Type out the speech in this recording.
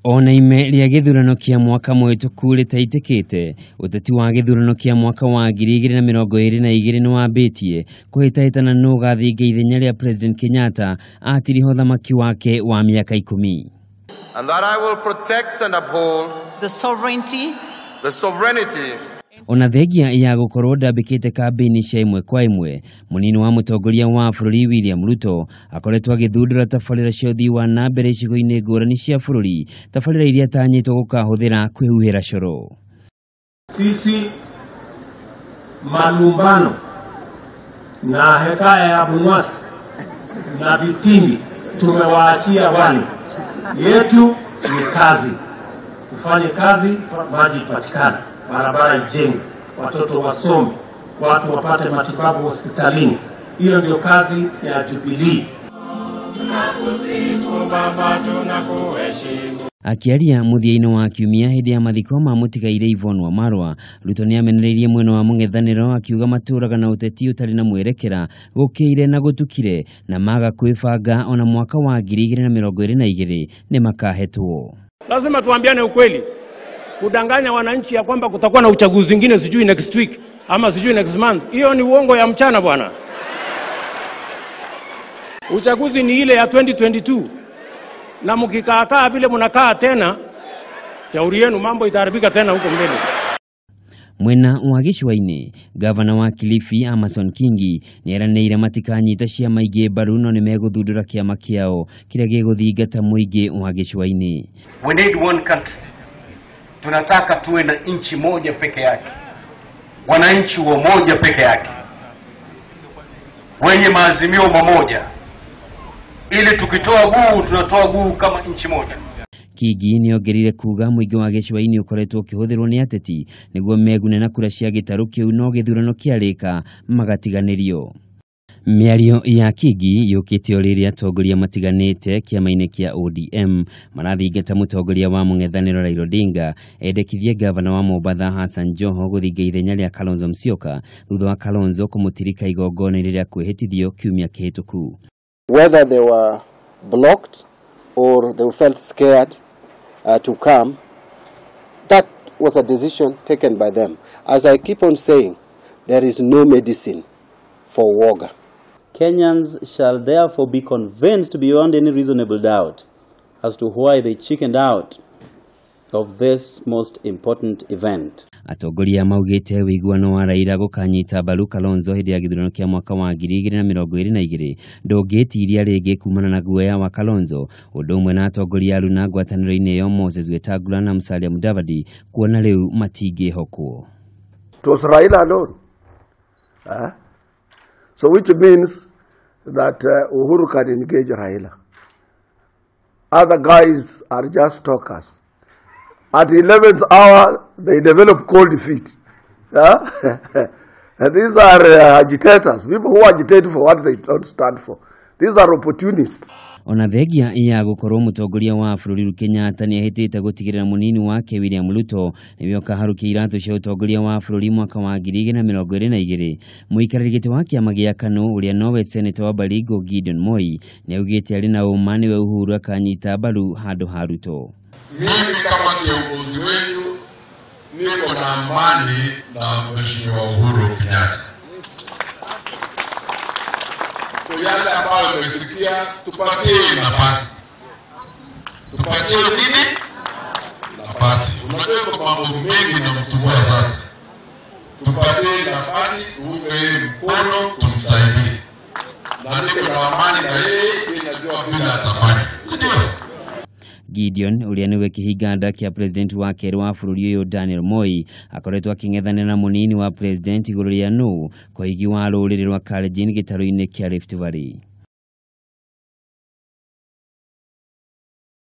Ona ime ria githurano kia mwaka mwituku litaitikite uteti wa githurano kia mwaka wa 2022 ni wambitie kuhitahitana no gathinga ithenya ria President Kenyatta atiriho thamaki wake wa miaka 10. And that I will protect and uphold the sovereignty ona thegia ya gukorwo ndambikite kambeni cia imwe kwa imwe munini wa mutongoria wa bururi William Ruto akoretwo agithundura tabarĩra cia ũthii wa na mbere icigo-ini ngurani cia bururi, tabarĩra iria atanyitwo gukahuthira kwihuhira coro. Sisi malumbano na hekaya ya bunwasi na vitimbi tumewaachia wale. Yetu ni kazi, kufanya kazi, maji patikana, barabara ijenge, watoto wasome, watu wapate matibabu hospitalini. Hiyo ndio kazi ya Jubilee. Akiaria muthia-ini wa kiumia hindi ya mathiko ma mutigaire Yvonne Wamarwa, Ruto ni amenereirie mwena wa mung'ethaniro akiuga maturaga na uteti utari na mwerekera gukiire na gutukire na maga kwibanga ona mwaka wa 2022 ni makahetwo. Lazima tuambiane ukweli. Kudanganya wananchi ya kwamba kutakuwa na uchaguzi mwingine sijui next week ama sijui next month, hiyo ni uongo ya mchana bwana. Uchaguzi ni ile ya 2022. Na mkikaa vile mnakaa tena, shauri yenu mambo itaharibika tena huko mbele. Mwena wa gicua-ini, gavana wa Kilifi Amason Kingi ni eranĩire matikanyita ciama ingĩ mbaru no nĩ meguthundũra kĩama kĩao kĩrĩa gĩgũthingata mũingĩ wa gicua-ini. We need one country. Tunataka tuwe na nchi moja peke yake, wananchi wa moja peke yake, wenye maazimio mamoja, ili tukitoa guu tunatoa guu kama nchi moja. Kingi ni ongerire kuga mũingĩ wa gicua-ini ukoretwo ũkĩhũthĩrwo nĩ ateti nĩguo megune na kura cia gĩtarũ kĩu no gĩthurano kĩarĩka magatiganĩrio. Mĩario ya Kingi yũkĩte o rĩrĩa atongoria matiganite kĩama-inĩ kĩa ODM marathingata mũtongoria wa mũng'ethanĩro Raila Odinga endekithie gavana wa Mombasa Hassan Joho gũthinga ithenya rĩa Kalonzo Musyoka thutha wa Kalonzo kũmũtirika igongona-inĩ rĩa kwĩhĩtithio kiumia kĩhĩtũku. Whether they were blocked or they felt scared to come, that was a decision taken by them. As I keep on saying, there is no medicine for woga. Kenyans shall therefore be convinced beyond any reasonable doubt as to why they chickened out of this most important event. Atongoria maugite wiguano wa Raila gukanyita mbaru Kalonzo hindi ya githurano kia mwaka wa 2022 ndũngĩtiria rĩngĩ kumana na guoya wa Kalonzo, ũndũ ũmwe na atongoria aruna ngwatanĩro-inĩ ĩyo Moses Wetangula na Musalia Mudavadi kuona rĩu matingĩhokwo. It was Raila alone. So which means that Uhuru can engage Raila. Other guys are just talkers. At 11th hour, they develop cold feet. And these are agitators, people who agitate for what they don't stand for. These are opportunists. Ona thegia ya gukorwo mutongoria wa Uhuru Kenyatta ni ahitite gutigirira munini wake William Ruto nĩguo kaharukia iratu cia utongoria wa bũrũri mwaka wa 2022. Mũikarĩri gĩtĩ wa kĩama gĩa KANU ũrĩa nowe Senator wa Baringo Gideon Moi ni augĩte arĩ na ũma nĩwe Uhuru akanyita mbaru handũ ha Ruto. Mimi kama kiongozi wenu niko na amani na Mheshimiwa Uhuru Kenyatta. So yale ambayo tumesikia tupatie nafasi. Tupatie nini? Nafasi. Unajua kwa mambo mengi na msumbua sasa. Tupatie nafasi, tuunge mkono, tumsaidie. Na niko na amani na yeye, ninajua bila atafanya. Sindio? Gideon uria niwe kihinganda kia president wa kerwa wa bũrũri ũyũ Daniel Moi akoretwo aking'ethanĩra na munini wa president igũrũ rĩa nũ kwa igi wa rũrĩrĩ rwa Kalenjin gĩtarũ-inĩ kia Rift Valley.